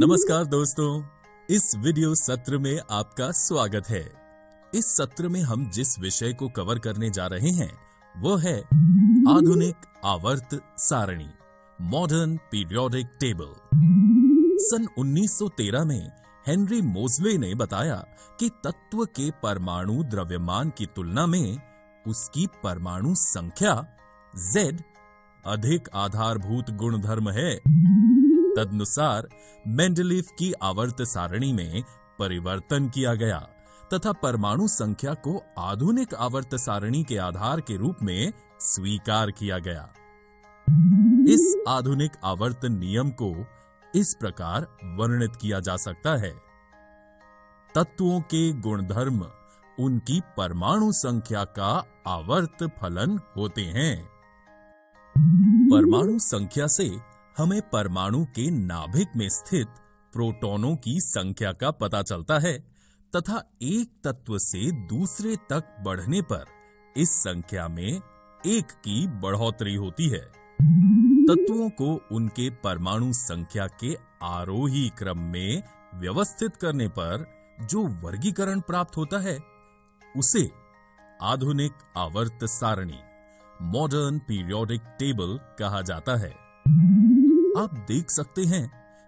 नमस्कार दोस्तों, इस वीडियो सत्र में आपका स्वागत है। इस सत्र में हम जिस विषय को कवर करने जा रहे हैं वो है आधुनिक आवर्त सारणी, मॉडर्न पीरियोडिक टेबल। सन 1913 में हेनरी मोज़ले ने बताया कि तत्व के परमाणु द्रव्यमान की तुलना में उसकी परमाणु संख्या Z अधिक आधारभूत गुणधर्म है। तदनुसार मेंडलीफ की आवर्त सारणी में परिवर्तन किया गया तथा परमाणु संख्या को आधुनिक आवर्त सारणी के आधार के रूप में स्वीकार किया गया। इस आधुनिक आवर्त नियम को इस प्रकार वर्णित किया जा सकता है। तत्वों के गुणधर्म उनकी परमाणु संख्या का आवर्त फलन होते हैं। परमाणु संख्या से हमें परमाणु के नाभिक में स्थित प्रोटॉनों की संख्या का पता चलता है तथा एक तत्व से दूसरे तक बढ़ने पर इस संख्या में एक की बढ़ोतरी होती है। तत्वों को उनके परमाणु संख्या के आरोही क्रम में व्यवस्थित करने पर जो वर्गीकरण प्राप्त होता है उसे आधुनिक आवर्त सारणी, मॉडर्न पीरियोडिक टेबल कहा जाता है। आप देख सकते हैं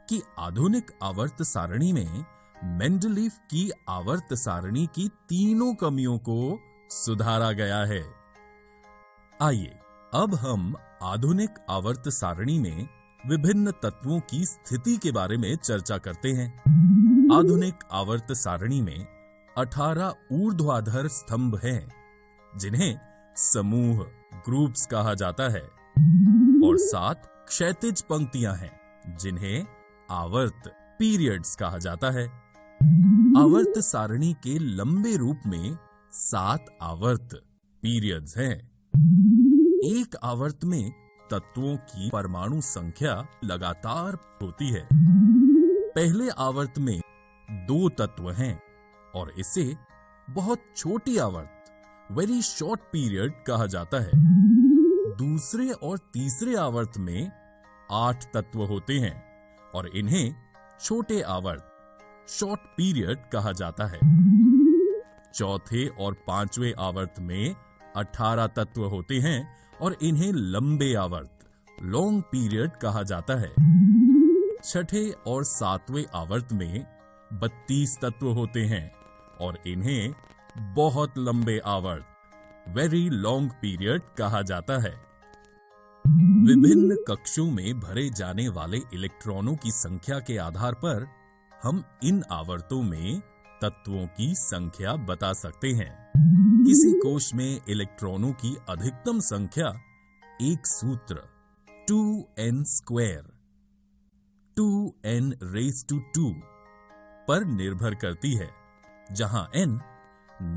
कि आधुनिक आवर्त सारणी में मेंडलीफ की आवर्त सारणी की तीनों कमियों को सुधारा गया है। आइए अब हम आधुनिक आवर्त सारणी में विभिन्न तत्वों की स्थिति के बारे में चर्चा करते हैं। आधुनिक आवर्त सारणी में 18 ऊर्ध्वाधर स्तंभ हैं, जिन्हें समूह ग्रुप्स कहा जाता है, और 7 क्षैतिज पंक्तियां हैं, जिन्हें आवर्त पीरियड्स कहा जाता है। आवर्त सारणी के लंबे रूप में 7 आवर्त पीरियड्स हैं। एक आवर्त में तत्वों की परमाणु संख्या लगातार होती है। पहले आवर्त में 2 तत्व हैं और इसे बहुत छोटी आवर्त, वेरी शॉर्ट पीरियड कहा जाता है। दूसरे और तीसरे आवर्त में 8 तत्व होते हैं और इन्हें छोटे आवर्त, शॉर्ट पीरियड कहा जाता है। चौथे और 5वें आवर्त में 18 तत्व होते हैं और इन्हें लंबे आवर्त, लॉन्ग पीरियड कहा जाता है। छठे और 7वें आवर्त में 32 तत्व होते हैं और इन्हें बहुत लंबे आवर्त, वेरी लॉन्ग पीरियड कहा जाता है। विभिन्न कक्षों में भरे जाने वाले इलेक्ट्रॉनों की संख्या के आधार पर हम इन आवर्तों में तत्वों की संख्या बता सकते हैं। किसी कोश में इलेक्ट्रॉनों की अधिकतम संख्या एक सूत्र 2n² 2n⁻² पर निर्भर करती है, जहां n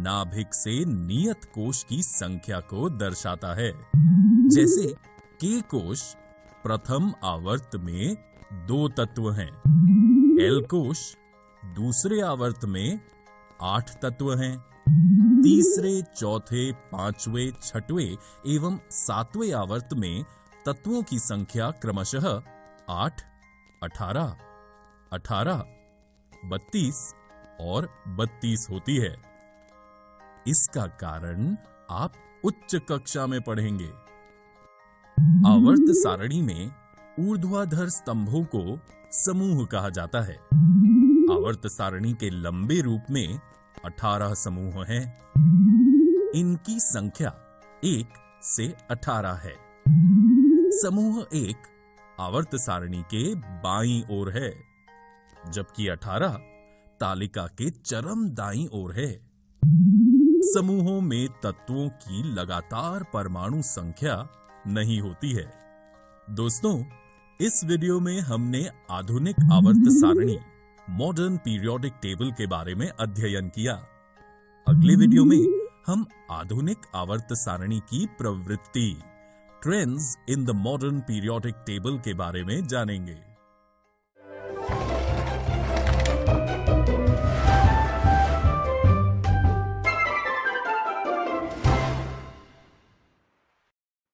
नाभिक से नियत कोश की संख्या को दर्शाता है। जैसे K कोश प्रथम आवर्त में 2 तत्व हैं, L कोश दूसरे आवर्त में 8 तत्व हैं, तीसरे, चौथे, 5वें, 6वें एवं 7वें आवर्त में तत्वों की संख्या क्रमशः 8, 18, 18, 32 और 32 होती है। इसका कारण आप उच्च कक्षा में पढ़ेंगे। आवर्त सारणी में ऊर्ध्वाधर स्तंभों को समूह कहा जाता है। आवर्त सारणी के लंबे रूप में 18 समूह हैं। इनकी संख्या 1 से 18 है। समूह 1 आवर्त सारणी के बाईं ओर है, जबकि 18 तालिका के चरम दाईं ओर है। समूहों में तत्वों की लगातार परमाणु संख्या नहीं होती है। दोस्तों, इस वीडियो में हमने आधुनिक आवर्त सारणी, मॉडर्न पीरियोडिक टेबल के बारे में अध्ययन किया। अगले वीडियो में हम आधुनिक आवर्त सारणी की प्रवृत्ति, trends in the modern periodic table के बारे में जानेंगे।